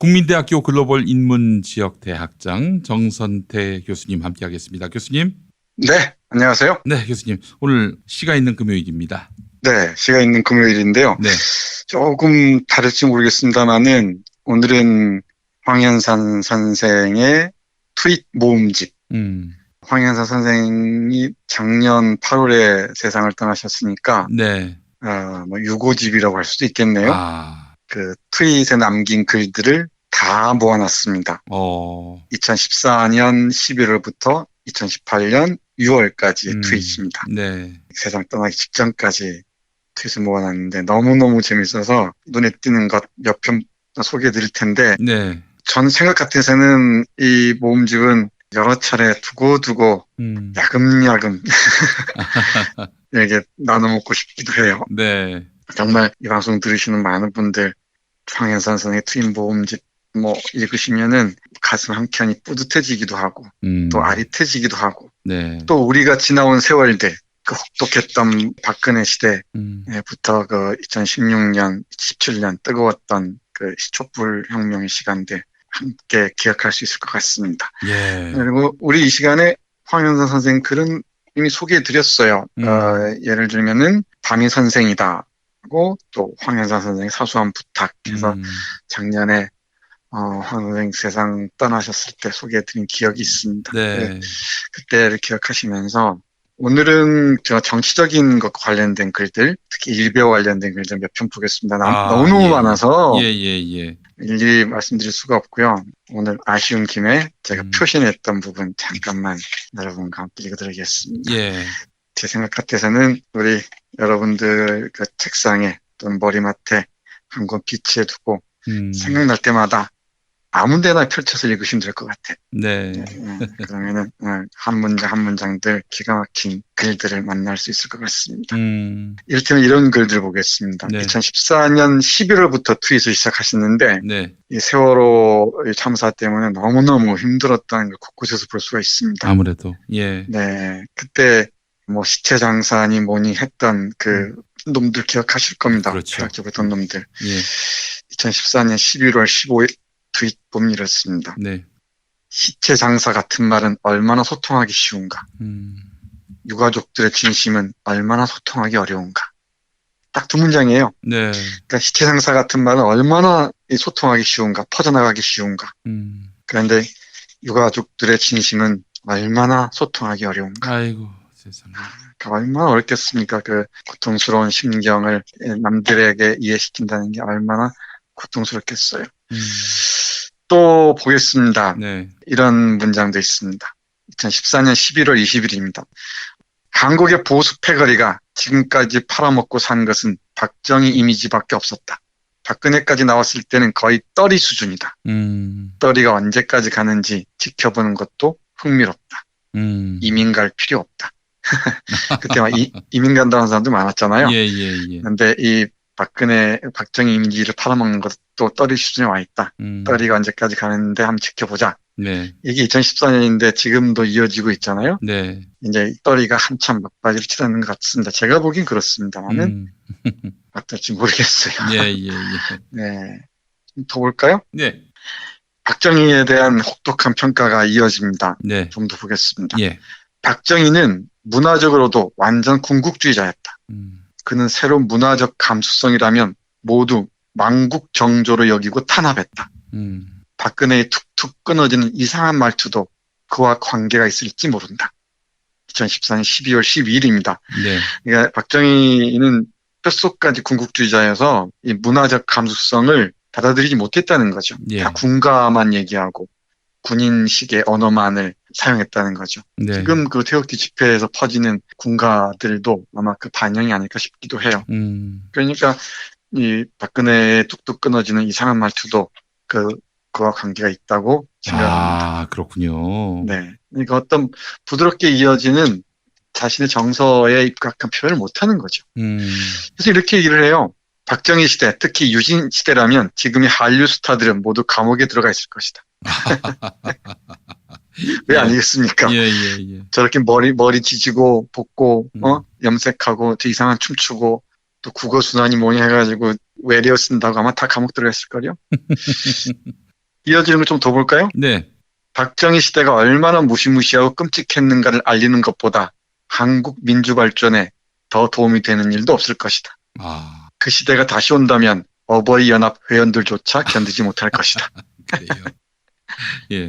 국민대학교 글로벌 인문지역대학장 정선태 교수님 함께하겠습니다. 교수님. 네, 안녕하세요. 네, 교수님. 오늘 시가 있는 금요일입니다. 네, 시가 있는 금요일인데요. 네. 조금 다를지 모르겠습니다만은 오늘은 황현산 선생의 트윗 모음집. 황현산 선생이 작년 8월에 세상을 떠나셨으니까 네. 유고집이라고 할 수도 있겠네요. 그 트윗에 남긴 글들을 다 모아놨습니다. 2014년 11월부터 2018년 6월까지의 트윗입니다. 네. 세상 떠나기 직전까지 트윗을 모아놨는데 너무너무 재밌어서 눈에 띄는 것 몇 편 소개해 드릴 텐데 네. 전 생각 같아서는 이 모음집은 여러 차례 두고두고 야금야금 이렇게 나눠 먹고 싶기도 해요. 네. 정말 이 방송 들으시는 많은 분들 황현산 선생의 트윗 모음집 읽으시면은 가슴 한켠이 뿌듯해지기도 하고 또 아릿해지기도 하고 네. 또 우리가 지나온 세월들 그 혹독했던 박근혜 시대부터 그 2016년, 17년 뜨거웠던 그 촛불 혁명의 시간들 함께 기억할 수 있을 것 같습니다. 예. 그리고 우리 이 시간에 황현산 선생 글은 이미 소개해 드렸어요. 예를 들면은 밤이 선생이다 하고 또 황현산 선생의 사소한 부탁해서 작년에 황 선생 세상 떠나셨을 때 소개해 드린 기억이 있습니다. 네. 그때를 기억하시면서 오늘은 제가 정치적인 것과 관련된 글들, 특히 일베와 관련된 글들 몇 편 보겠습니다. 너무너무 많아서 일일이 말씀드릴 수가 없고요. 오늘 아쉬운 김에 제가 표시했던 부분 잠깐만 여러분과 함께 읽어드리겠습니다. 제 생각 같아서는 우리 여러분들 그 책상에 또는 머리맡에 한 권 비치해 두고 생각날 때마다 아무 데나 펼쳐서 읽으시면 될 것 같아요. 네. 그러면은 한 문장 한 문장들 기가 막힌 글들을 만날 수 있을 것 같습니다. 이를테면 이런 글들 보겠습니다. 네. 2014년 11월부터 트윗을 시작하셨는데 이 세월호 참사 때문에 너무너무 힘들었다는 걸 곳곳에서 볼 수가 있습니다. 아무래도. 네. 그때 뭐 시체 장사니 뭐니 했던 그 놈들 기억하실 겁니다. 그렇죠. 폐락적이던 놈들. 2014년 11월 15일 트윗 보면 이렇습니다. 시체 장사 같은 말은 얼마나 소통하기 쉬운가. 유가족들의 진심은 얼마나 소통하기 어려운가. 딱 두 문장이에요. 그러니까 시체 장사 같은 말은 얼마나 소통하기 쉬운가, 퍼져나가기 쉬운가. 그런데 유가족들의 진심은 얼마나 소통하기 어려운가. 아이고 세상에. 얼마나 어렵겠습니까? 그 고통스러운 심경을 남들에게 이해시킨다는 게 얼마나 고통스럽겠어요. 또 보겠습니다. 이런 문장도 있습니다. 2014년 11월 20일입니다. 한국의 보수 패거리가 지금까지 팔아먹고 산 것은 박정희 이미지밖에 없었다. 박근혜까지 나왔을 때는 거의 떨이 수준이다. 떨이가 언제까지 가는지 지켜보는 것도 흥미롭다. 이민 갈 필요 없다. 그때 막 이민 간다는 사람도 많았잖아요. 그런데 이 박정희 이미지를 팔아먹는 것도 떨이 수준에 와 있다. 떨이가 언제까지 가는데 한번 지켜보자. 이게 2014년인데 지금도 이어지고 있잖아요. 이제 떨이가 한참 막바지를 치닫는 것 같습니다. 제가 보긴 그렇습니다만은 어떨지 모르겠어요. 네, 좀 더 볼까요? 박정희에 대한 혹독한 평가가 이어집니다. 좀 더 보겠습니다. 박정희는 문화적으로도 완전 군국주의자였다. 그는 새로운 문화적 감수성이라면 모두 망국정조로 여기고 탄압했다. 박근혜의 툭툭 끊어지는 이상한 말투도 그와 관계가 있을지 모른다. 2014년 12월 12일입니다. 그러니까 박정희는 뼛속까지 군국주의자여서 이 문화적 감수성을 받아들이지 못했다는 거죠. 다 군가만 얘기하고 군인식의 언어만을 사용했다는 거죠. 지금 그 태극기 집회에서 퍼지는 군가들도 아마 그 반영이 아닐까 싶기도 해요. 그러니까 이 박근혜의 뚝뚝 끊어지는 이상한 말투도 그와 관계가 있다고 생각합니다. 그렇군요. 그러니까 어떤 부드럽게 이어지는 자신의 정서에 입각한 표현을 못하는 거죠. 그래서 이렇게 얘기를 해요. 박정희 시대, 특히 유신 시대라면 지금의 한류 스타들은 모두 감옥에 들어가 있을 것이다. 왜 아니겠습니까? 저렇게 머리 지지고 볶고 염색하고 또 이상한 춤추고 또 국어 순환이 뭐니 해가지고 외래어 쓴다고 아마 다 감옥 들어갔을걸요. 이어지는 걸 좀 더 볼까요? 네. 박정희 시대가 얼마나 무시무시하고 끔찍했는가를 알리는 것보다 한국 민주 발전에 더 도움이 되는 일도 없을 것이다. 아, 그 시대가 다시 온다면 어버이 연합 회원들조차 견디지 못할 것이다. 그래요. 예.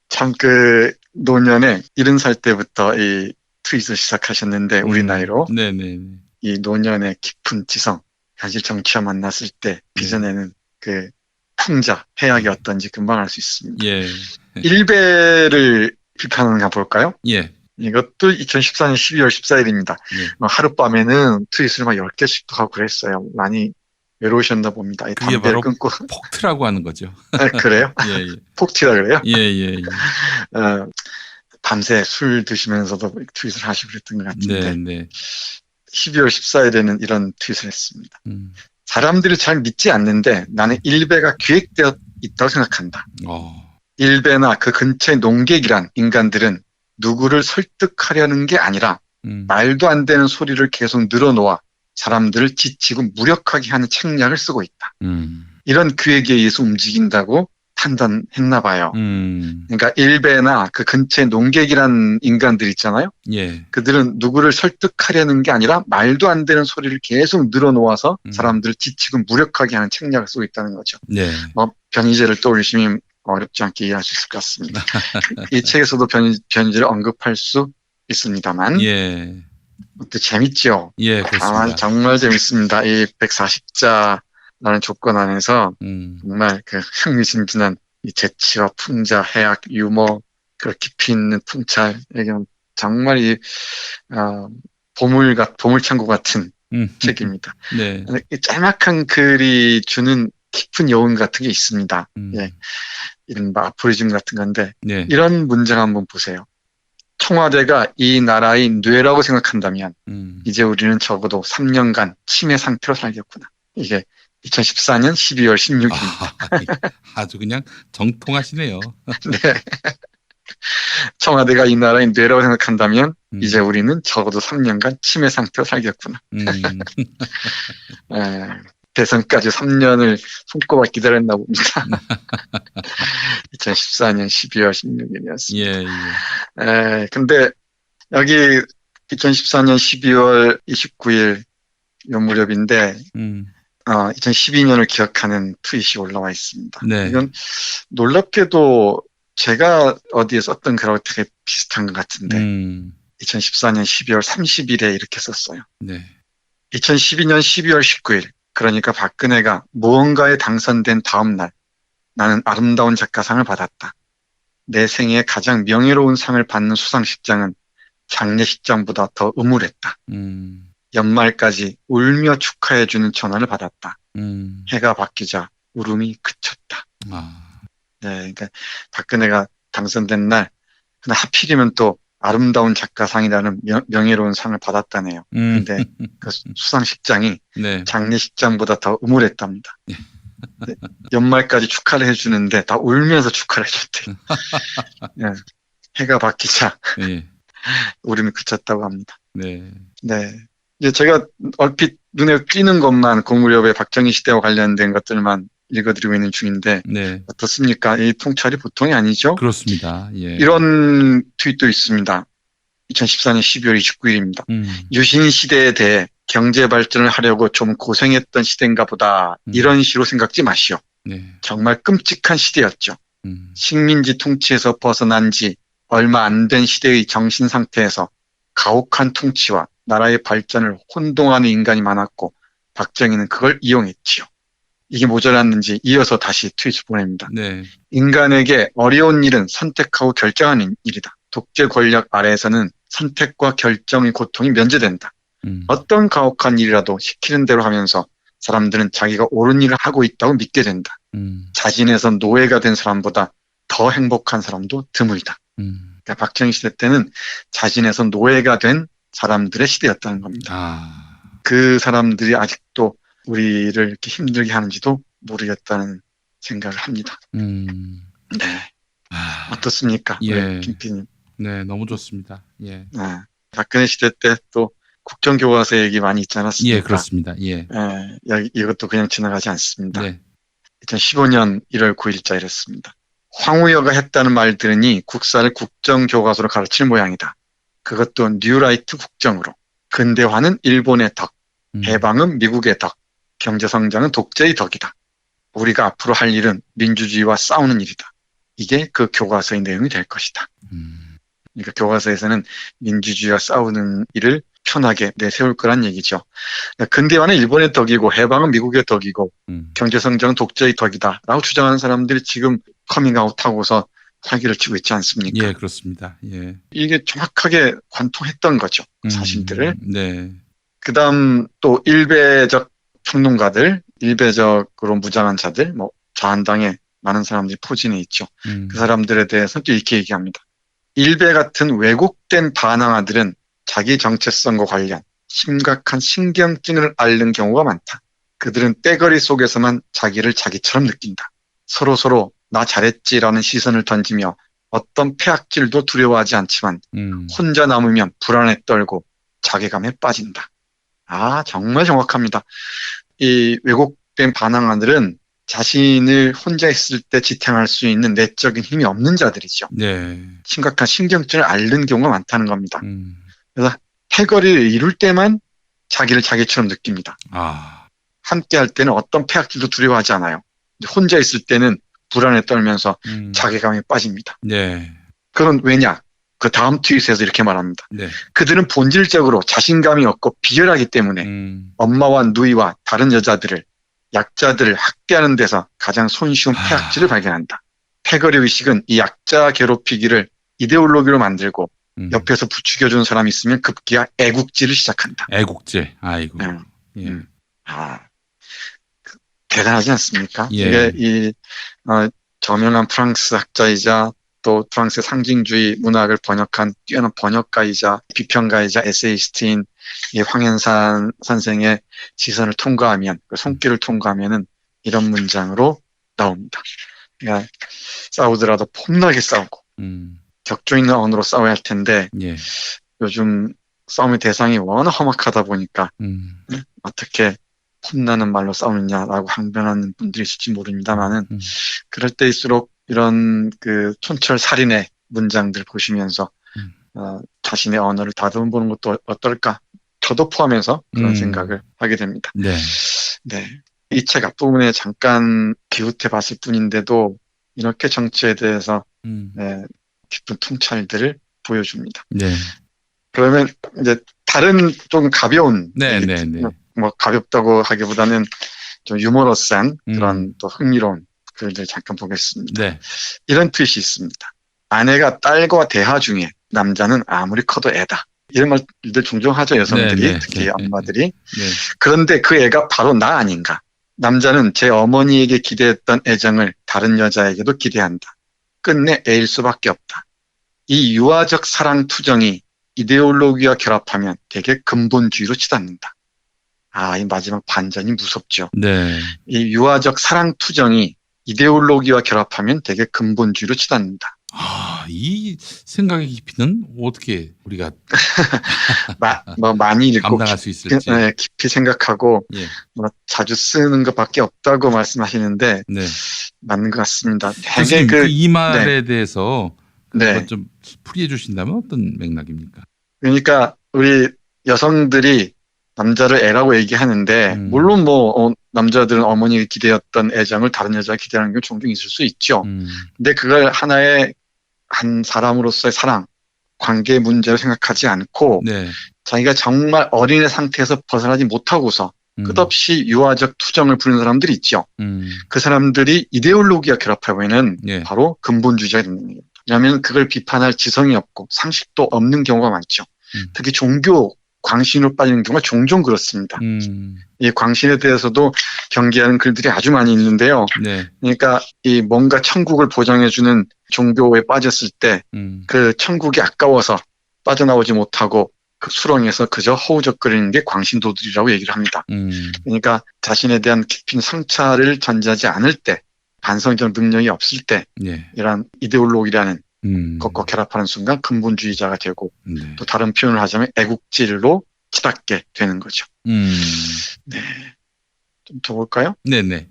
참 그 노년에 70살 때부터 이 트윗을 시작하셨는데 우리 나이로 네네. 이 노년의 깊은 지성, 현실 정치와 만났을 때 빚어내는 그 풍자, 해악이 어떤지 금방 알 수 있습니다. 예. 일베를 비판하는 거 볼까요? 예. 이것도 2014년 12월 14일입니다. 예. 하룻밤에는 트윗을 막 10개씩도 하고 그랬어요. 많이 외로우셨나 봅니다. 이 그게 담배를 바로 끊고. 폭트라고 하는 거죠. 아, 그래요? 예, 예. 폭티라 그래요? 예, 예, 예. 밤새 술 드시면서도 트윗을 하시고 그랬던 것 같은데 네, 네. 12월 14일에는 이런 트윗을 했습니다. 음. 사람들이 잘 믿지 않는데 나는 일베가 기획되어 있다고 생각한다. 어. 일베나 그 근처의 농객이란 인간들은 누구를 설득하려는 게 아니라 말도 안 되는 소리를 계속 늘어놓아 사람들을 지치고 무력하게 하는 책략을 쓰고 있다. 이런 기획에 의해서 움직인다고 판단했나 봐요. 그러니까 일베나 그 근처의 농객이란 인간들 있잖아요. 예. 그들은 누구를 설득하려는 게 아니라 말도 안 되는 소리를 계속 늘어놓아서 사람들을 지치고 무력하게 하는 책략을 쓰고 있다는 거죠. 네. 변희재를 떠올리시면 어렵지 않게 이해할 수 있을 것 같습니다. 이 책에서도 변희재를 언급할 수 있습니다만 예. 또 재밌죠. 예, 그렇습니다. 정말 재밌습니다. 이 140자라는 조건 안에서 정말 그 흥미진진한 이 재치와 풍자, 해악, 유머, 그 깊이 있는 풍찰, 정말 이 보물창고 같은 책입니다. 네. 이 짤막한 글이 주는 깊은 여운 같은 게 있습니다. 예. 이른바 아포리즘 같은 건데 네. 이런 문장 한번 보세요. 청와대가 이 나라의 뇌라고 생각한다면 이제 우리는 적어도 3년간 치매 상태로 살겠구나. 이게 2014년 12월 16일입니다. 아주 그냥 정통하시네요. 네. 청와대가 이 나라의 뇌라고 생각한다면 이제 우리는 적어도 3년간 치매 상태로 살겠구나. 대선까지 3년을 손꼽아 기다렸나 봅니다. 2014년 12월 16일이었습니다. 예, 예. 근데 여기 2014년 12월 29일 요 무렵인데 2012년을 기억하는 트윗이 올라와 있습니다. 네. 이건 놀랍게도 제가 어디에 썼던 글하고 되게 비슷한 것 같은데 2014년 12월 30일에 이렇게 썼어요. 네. 2012년 12월 19일 그러니까 박근혜가 무언가에 당선된 다음 날 나는 아름다운 작가상을 받았다. 내 생애 가장 명예로운 상을 받는 수상식장은 장례식장보다 더 음울했다. 연말까지 울며 축하해주는 전화를 받았다. 해가 바뀌자 울음이 그쳤다. 네, 그러니까 박근혜가 당선된 날 하필이면 또 아름다운 작가상이라는 명예로운 상을 받았다네요. 근데 그 수상식장이 네. 장례식장보다 더 음울했답니다. 네, 연말까지 축하를 해주는데 다 울면서 축하를 해줬대요. 네, 해가 바뀌자 네. 울음이 그쳤다고 합니다. 네. 네. 이제 제가 얼핏 눈에 띄는 것만 고무렵의 박정희 시대와 관련된 것들만 읽어드리고 있는 중인데 네. 어떻습니까? 이 통찰이 보통이 아니죠? 그렇습니다. 예. 이런 트윗도 있습니다. 2014년 12월 29일입니다. 유신 시대에 대해 경제 발전을 하려고 좀 고생했던 시대인가 보다. 이런 식으로 생각지 마시오. 네. 정말 끔찍한 시대였죠. 식민지 통치에서 벗어난 지 얼마 안 된 시대의 정신 상태에서 가혹한 통치와 나라의 발전을 혼동하는 인간이 많았고 박정희는 그걸 이용했지요. 이게 모자랐는지 이어서 다시 트윗을 보냅니다. 네. 인간에게 어려운 일은 선택하고 결정하는 일이다. 독재 권력 아래에서는 선택과 결정의 고통이 면제된다. 어떤 가혹한 일이라도 시키는 대로 하면서 사람들은 자기가 옳은 일을 하고 있다고 믿게 된다. 자진해서 노예가 된 사람보다 더 행복한 사람도 드물다. 그러니까 박정희 시대 때는 자진해서 노예가 된 사람들의 시대였다는 겁니다. 그 사람들이 아직도 우리를 이렇게 힘들게 하는지도 모르겠다는 생각을 합니다. 네. 어떻습니까? 예. 김PD님. 네, 너무 좋습니다. 예. 박근혜 시대 때 또 국정교과서 얘기 많이 있지 않았습니까? 예, 그렇습니다. 예. 이것도 그냥 지나가지 않습니다. 네. 2015년 1월 9일자 이랬습니다. 황우여가 했다는 말 들으니 국사를 국정교과서로 가르칠 모양이다. 그것도 뉴라이트 국정으로. 근대화는 일본의 덕, 해방은 미국의 덕, 경제성장은 독재의 덕이다. 우리가 앞으로 할 일은 민주주의와 싸우는 일이다. 이게 그 교과서의 내용이 될 것이다. 그러니까 교과서에서는 민주주의와 싸우는 일을 편하게 내세울 거란 얘기죠. 근대화는 일본의 덕이고 해방은 미국의 덕이고 경제성장은 독재의 덕이다 라고 주장하는 사람들이 지금 커밍아웃하고서 활기를 치고 있지 않습니까? 예, 그렇습니다. 예. 이게 정확하게 관통했던 거죠. 사실들을. 네. 그다음 또 일베적 평론가들, 일베적으로 무장한 자들, 뭐 자한당에 많은 사람들이 포진해 있죠. 그 사람들에 대해서 또 이렇게 얘기합니다. 일베 같은 왜곡된 반항아들은 자기 정체성과 관련 심각한 신경증을 앓는 경우가 많다. 그들은 떼거리 속에서만 자기를 자기처럼 느낀다. 서로서로 나 잘했지라는 시선을 던지며 어떤 폐악질도 두려워하지 않지만 혼자 남으면 불안에 떨고 자괴감에 빠진다. 아, 정말 정확합니다. 이 왜곡된 반항아들은 자신을 혼자 있을 때 지탱할 수 있는 내적인 힘이 없는 자들이죠. 네. 심각한 신경증을 앓는 경우가 많다는 겁니다. 그래서 패거리를 이룰 때만 자기를 자기처럼 느낍니다. 함께 할 때는 어떤 폐악질도 두려워하지 않아요. 혼자 있을 때는 불안에 떨면서 자괴감에 빠집니다. 네. 그건 왜냐? 그 다음 트윗에서 이렇게 말합니다. 네. 그들은 본질적으로 자신감이 없고 비열하기 때문에 엄마와 누이와 다른 여자들을 약자들을 학대하는 데서 가장 손쉬운 폐악질을 발견한다. 패거리 의식은 이 약자 괴롭히기를 이데올로기로 만들고 옆에서 부추겨주는 사람이 있으면 급기야 애국질을 시작한다. 애국질. 아이고. 예. 대단하지 않습니까? 예. 이게 저명한 프랑스 학자이자 또 프랑스의 상징주의 문학을 번역한 뛰어난 번역가이자 비평가이자 에세이스트인 이 황현산 선생의 시선을 통과하면, 그 손길을 통과하면은 이런 문장으로 나옵니다. 그러니까 싸우더라도 폼나게 싸우고 격조 있는 언어로 싸워야 할 텐데 요즘 싸움의 대상이 워낙 험악하다 보니까 어떻게 폼나는 말로 싸우느냐라고 항변하는 분들이 있을지 모릅니다만은 그럴 때일수록 이런 그 촌철살인의 문장들 보시면서 자신의 언어를 다듬어 보는 것도 어떨까? 저도 포함해서 그런 생각을 하게 됩니다. 네. 이 책 앞부분에 잠깐 기웃해 봤을 뿐인데도 이렇게 정치에 대해서 깊은 통찰들을 보여줍니다. 네. 그러면 이제 다른 좀 가벼운, 뭐 가볍다고 하기보다는 좀 유머러스한 그런 또 흥미로운 글들 잠깐 보겠습니다. 네. 이런 뜻이 있습니다. 아내가 딸과 대화 중에 남자는 아무리 커도 애다. 이런 말들 종종 하죠, 여성들이. 특히 엄마들이. 그런데 그 애가 바로 나 아닌가. 남자는 제 어머니에게 기대했던 애정을 다른 여자에게도 기대한다. 끝내 애일 수밖에 없다. 이 유아적 사랑 투정이 이데올로기와 결합하면 되게 근본주의로 치닫는다. 이 마지막 반전이 무섭죠. 네. 이 유아적 사랑 투정이 이데올로기와 결합하면 되게 근본주의로 치닫는다. 이 생각의 깊이는 어떻게 우리가 많이 읽고 감당할 수 있을지. 깊이 생각하고 자주 쓰는 것밖에 없다고 말씀하시는데 맞는 것 같습니다. 되게 이 말에 대해서 좀 풀이해 주신다면 어떤 맥락입니까? 그러니까 우리 여성들이 남자를 애라고 얘기하는데 물론 뭐 남자들은 어머니가 기대었던 애정을 다른 여자가 기대하는 게 종종 있을 수 있죠. 근데 그걸 하나의 한 사람으로서의 사랑, 관계 문제로 생각하지 않고 자기가 정말 어린애 상태에서 벗어나지 못하고서 끝없이 유아적 투정을 부리는 사람들이 있죠. 그 사람들이 이데올로기와 결합하면은 바로 근본주의자가 되는 겁니다. 왜냐하면 그걸 비판할 지성이 없고 상식도 없는 경우가 많죠. 특히 종교 광신으로 빠지는 경우가 종종 그렇습니다. 이 광신에 대해서도 경계하는 글들이 아주 많이 있는데요. 그러니까 이 뭔가 천국을 보장해주는 종교에 빠졌을 때 그 천국이 아까워서 빠져나오지 못하고 그 수렁에서 그저 허우적거리는 게 광신도들이라고 얘기를 합니다. 그러니까 자신에 대한 깊은 성찰을 전제하지 않을 때, 반성적 능력이 없을 때 이런 이데올로기라는 것과 결합하는 순간 근본주의자가 되고 또 다른 표현을 하자면 애국질로 치닫게 되는 거죠. 네. 좀 더 볼까요? 네네.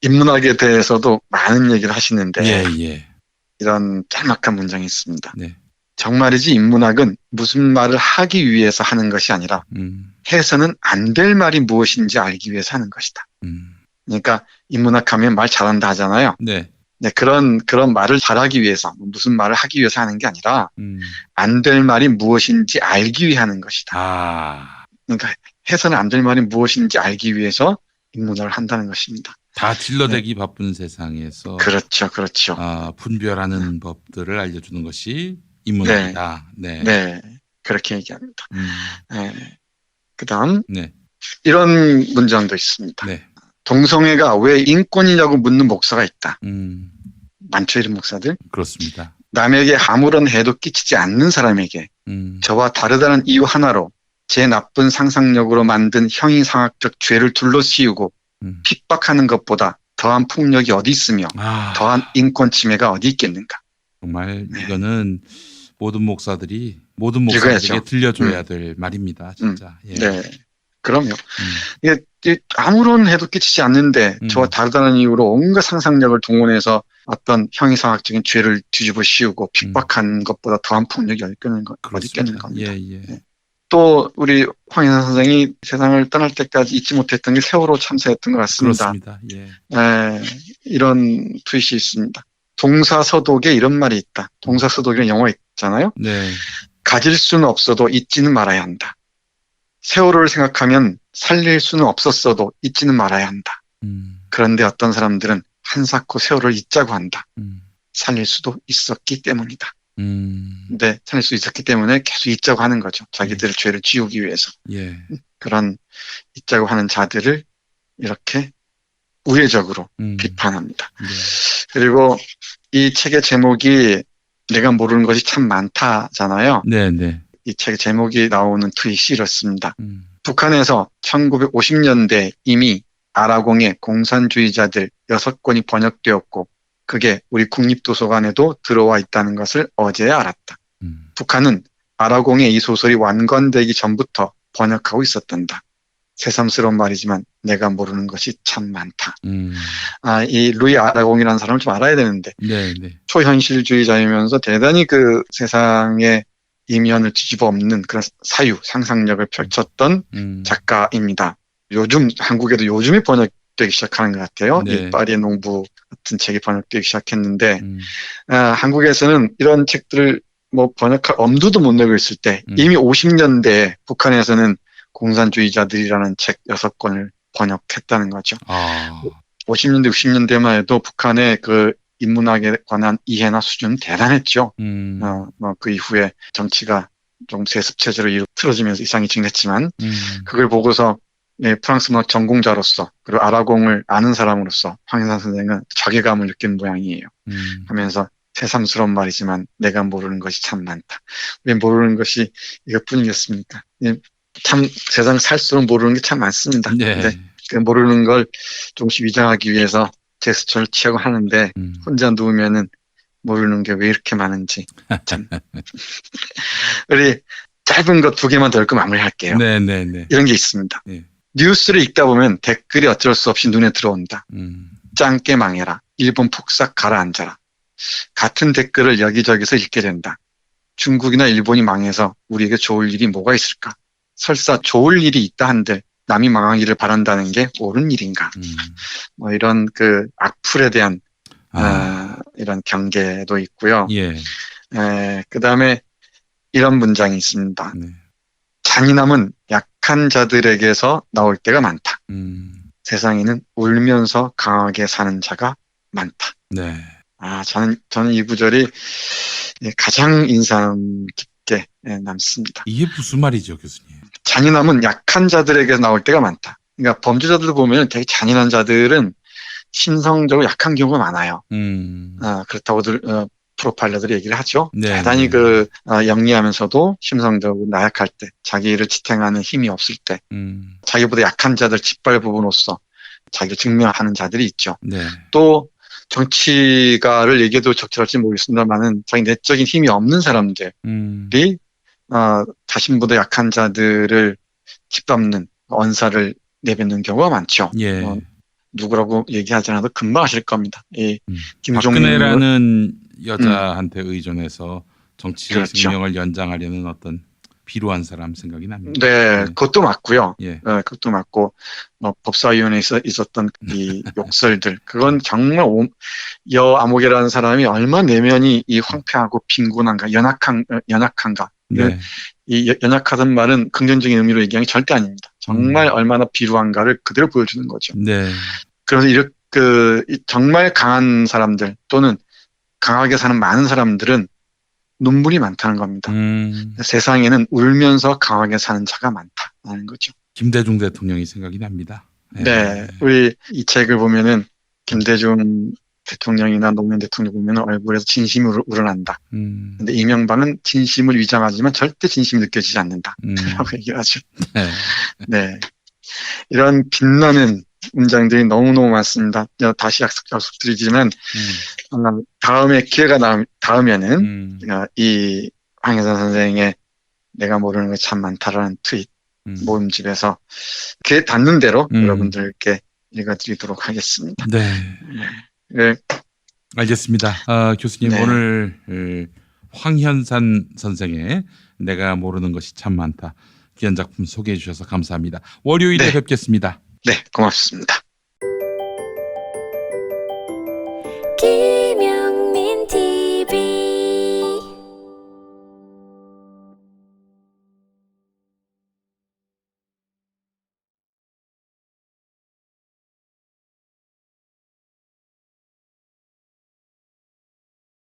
인문학에 대해서도 많은 얘기를 하시는데 예. 이런 짤막한 문장이 있습니다. 네. 정말이지 인문학은 무슨 말을 하기 위해서 하는 것이 아니라 해서는 안 될 말이 무엇인지 알기 위해서 하는 것이다. 그러니까 인문학 하면 말 잘한다 하잖아요. 네. 네, 그런 말을 잘하기 위해서, 무슨 말을 하기 위해서 하는 게 아니라, 안 될 말이 무엇인지 알기 위해 하는 것이다. 그러니까 해서는 안 될 말이 무엇인지 알기 위해서 인문학을 한다는 것입니다. 다 질러대기 바쁜 세상에서. 그렇죠. 분별하는 법들을 알려주는 것이 인문학이다. 네. 그렇게 얘기합니다. 네. 그 다음, 네. 이런 문장도 있습니다. 네. 동성애가 왜 인권이냐고 묻는 목사가 있다. 많죠, 이런 목사들. 그렇습니다. 남에게 아무런 해도 끼치지 않는 사람에게 저와 다르다는 이유 하나로 제 나쁜 상상력으로 만든 형이상학적 죄를 둘러씌우고 핍박하는 것보다 더한 폭력이 어디 있으며 더한 인권 침해가 어디 있겠는가. 정말 이거는 모든 목사들에게 들려줘야 될 말입니다. 진짜. 네. 그럼요. 이게 아무런 해도 끼치지 않는데 저와 다르다는 이유로 온갖 상상력을 동원해서 어떤 형이상학적인 죄를 뒤집어 씌우고 핍박한 것보다 더한 폭력이 어디 있겠는 겁니다. 네. 또 우리 황인선 선생이 세상을 떠날 때까지 잊지 못했던 게 세월호 참사였던 것 같습니다. 그렇습니다. 이런 트윗이 있습니다. 동사서독에 이런 말이 있다. 동사서독이라는 영화 있잖아요. 네. 가질 수는 없어도 잊지는 말아야 한다. 세월호를 생각하면 살릴 수는 없었어도 잊지는 말아야 한다. 그런데 어떤 사람들은 한사코 세월호를 잊자고 한다. 살릴 수도 있었기 때문이다. 근데 살릴 수 있었기 때문에 계속 잊자고 하는 거죠. 자기들의 죄를 지우기 위해서. 그런 잊자고 하는 자들을 이렇게 우회적으로 비판합니다. 그리고 이 책의 제목이 내가 모르는 것이 참 많다잖아요. 네. 이 책의 제목이 나오는 트윗이 이렇습니다. 북한에서 1950년대 이미 아라공의 공산주의자들 6권이 번역되었고 그게 우리 국립도서관에도 들어와 있다는 것을 어제 알았다. 북한은 아라공의 이 소설이 완건되기 전부터 번역하고 있었단다. 새삼스러운 말이지만 내가 모르는 것이 참 많다. 이 루이 아라공이라는 사람을 좀 알아야 되는데 네. 초현실주의자이면서 대단히 그 세상의 이면을 뒤집어 엎는 그런 상상력을 펼쳤던 작가입니다. 한국에도 요즘에 번역되기 시작하는 것 같아요. 이 파리의 농부 같은 책이 번역되기 시작했는데, 한국에서는 이런 책들을 번역할 엄두도 못 내고 있을 때, 이미 50년대에 북한에서는 공산주의자들이라는 책 6권을 번역했다는 거죠. 50년대, 60년대만 해도 북한의 그 인문학에 관한 이해나 수준은 대단했죠. 그 이후에 정치가 좀 세습체제로 틀어지면서 이상이 증했지만, 그걸 보고서 프랑스 문학 전공자로서, 그리고 아라공을 아는 사람으로서 황인선 선생은 자괴감을 느낀 모양이에요. 하면서 새삼스러운 말이지만 내가 모르는 것이 참 많다. 왜 모르는 것이 이것뿐이겠습니까? 참 세상 살수록 모르는 게 참 많습니다. 근데 그 모르는 걸 조금씩 위장하기 위해서 제스처를 취하고 하는데 혼자 누우면은 모르는 게 왜 이렇게 많은지 참. 우리 짧은 것 2개만 더 읽고 마무리할게요. 네. 이런 게 있습니다. 뉴스를 읽다 보면 댓글이 어쩔 수 없이 눈에 들어온다. 짱게 망해라. 일본 폭삭 가라앉아라. 같은 댓글을 여기저기서 읽게 된다. 중국이나 일본이 망해서 우리에게 좋을 일이 뭐가 있을까? 설사 좋을 일이 있다 한들 남이 망하기를 바란다는 게 옳은 일인가? 이런 그 악플에 대한 이런 경계도 있고요. 그 다음에 이런 문장이 있습니다. 잔인함은 약한 자들에게서 나올 때가 많다. 세상에는 울면서 강하게 사는 자가 많다. 저는 이 구절이 가장 인상 깊게 남습니다. 이게 무슨 말이죠, 교수님? 잔인함은 약한 자들에게서 나올 때가 많다. 그러니까 범죄자들 보면 되게 잔인한 자들은 심성적으로 약한 경우가 많아요. 그렇다고들 프로파일러들이 얘기를 하죠. 대단히 영리하면서도 심성적으로 나약할 때, 자기를 지탱하는 힘이 없을 때, 자기보다 약한 자들 짓밟음으로써 자기를 증명하는 자들이 있죠. 또 정치가를 얘기해도 적절할지 모르겠습니다만은 자기 내적인 힘이 없는 사람들이 자신보다 약한 자들을 짓밟는 언사를 내뱉는 경우가 많죠. 예. 누구라고 얘기하지 않아도 금방 아실 겁니다. 이 김종민 박근혜라는 여자한테 의존해서 정치 그렇죠. 생명을 연장하려는 어떤 비루한 사람 생각이 납니다. 네, 그것도 맞고요. 예. 그것도 맞고 법사위원회에서 있었던 이 욕설들 그건 정말 여 아목이라는 사람이 얼마나 내면이 이 황폐하고 빈곤한가 연약한가. 네. 이 연약하단 말은 긍정적인 의미로 얘기하는 게 절대 아닙니다. 정말 얼마나 비루한가를 그대로 보여주는 거죠. 네. 그래서 이렇게 정말 강한 사람들 또는 강하게 사는 많은 사람들은 눈물이 많다는 겁니다. 세상에는 울면서 강하게 사는 자가 많다는 거죠. 김대중 대통령이 생각이 납니다. 네, 우리 이 책을 보면은 김대중 대통령이나 노무현 대통령 보면은 얼굴에서 진심이 우러난다. 근데 이명박은 진심을 위장하지만 절대 진심이 느껴지지 않는다. 라고 얘기하죠. 네. 이런 빛나는 문장들이 너무너무 많습니다. 다시 약속드리지만 다음에 기회가 닿으면은 이 황혜선 선생의 내가 모르는 게 참 많다라는 트윗 모음집에서 기회 닿는 대로 여러분들께 읽어드리도록 하겠습니다. 네. 알겠습니다. 교수님 네. 오늘 황현산 선생의 내가 모르는 것이 참 많다. 귀한 작품 소개해 주셔서 감사합니다. 월요일에 뵙겠습니다. 네, 고맙습니다.